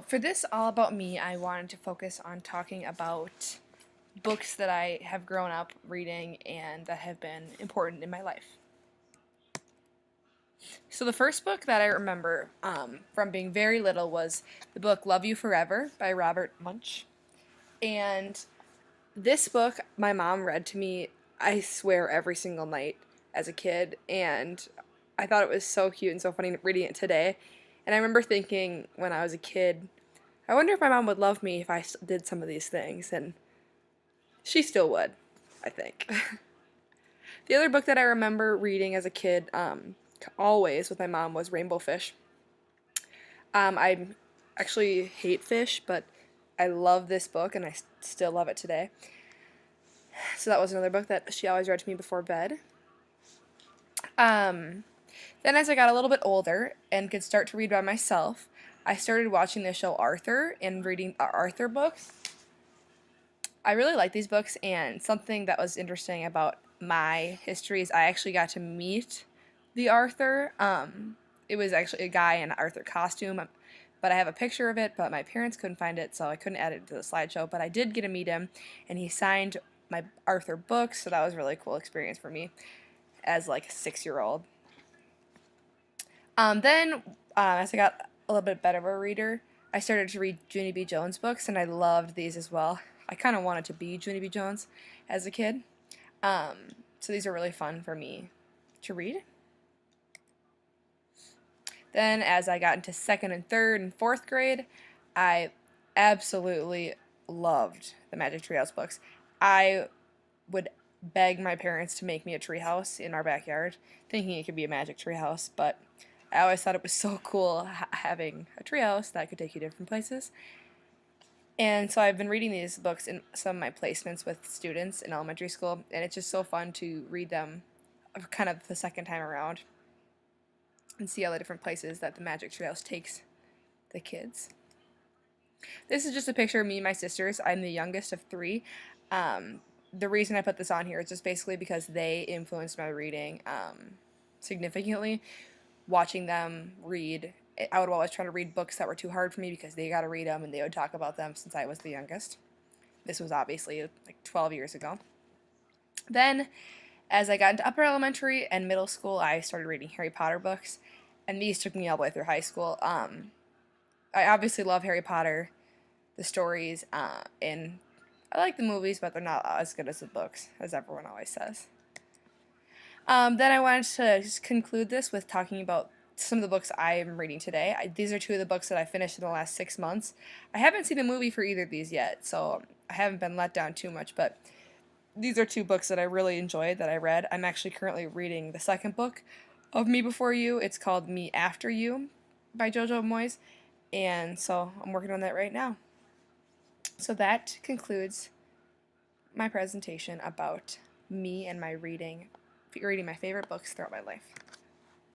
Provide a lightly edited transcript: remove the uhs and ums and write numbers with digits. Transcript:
For this All About Me, I wanted to focus on talking about books that I have grown up reading and that have been important in my life. So, the first book that I remember from being very little was the book Love You Forever by Robert Munsch. And this book, my mom read to me, I swear, every single night as a kid. And I thought it was so cute and so funny reading it today. And I remember thinking when I was a kid, I wonder if my mom would love me if I did some of these things, and she still would, I think. The other book that I remember reading as a kid, always with my mom, was Rainbow Fish. I actually hate fish, but I love this book, and I still love it today. So that was another book that she always read to me before bed. Then as I got a little bit older and could start to read by myself, I started watching the show Arthur and reading Arthur books. I really like these books, and something that was interesting about my history is I actually got to meet the Arthur. It was actually a guy in an Arthur costume, but I have a picture of it, but my parents couldn't find it, so I couldn't add it to the slideshow, but I did get to meet him, and he signed my Arthur books, so that was a really cool experience for me as like a 6-year-old. Then, as I got a little bit better of a reader, I started to read Junie B. Jones books, and I loved these as well. I kind of wanted to be Junie B. Jones as a kid. So these are really fun for me to read. Then, as I got into second and third and fourth grade, I absolutely loved the Magic Treehouse books. I would beg my parents to make me a treehouse in our backyard, thinking it could be a magic treehouse, but I always thought it was so cool having a treehouse that could take you different places. And so I've been reading these books in some of my placements with students in elementary school, and it's just so fun to read them kind of the second time around and see all the different places that the Magic Treehouse takes the kids. This is just a picture of me and my sisters. I'm the youngest of three. The reason I put this on here is just basically because they influenced my reading significantly. Watching them read, I would always try to read books that were too hard for me because they got to read them and they would talk about them since I was the youngest. This was obviously like 12 years ago. Then, as I got into upper elementary and middle school, I started reading Harry Potter books, and these took me all the way through high school. I obviously love Harry Potter, the stories, and I like the movies, but they're not as good as the books, as everyone always says. Then I wanted to just conclude this with talking about some of the books I am reading today. These are two of the books that I finished in the last 6 months. I haven't seen a movie for either of these yet, so I haven't been let down too much, but these are two books that I really enjoyed that I read. I'm actually currently reading the second book of Me Before You. It's called Me After You by Jojo Moyes, and so I'm working on that right now. So that concludes my presentation about me and my reading my favorite books throughout my life.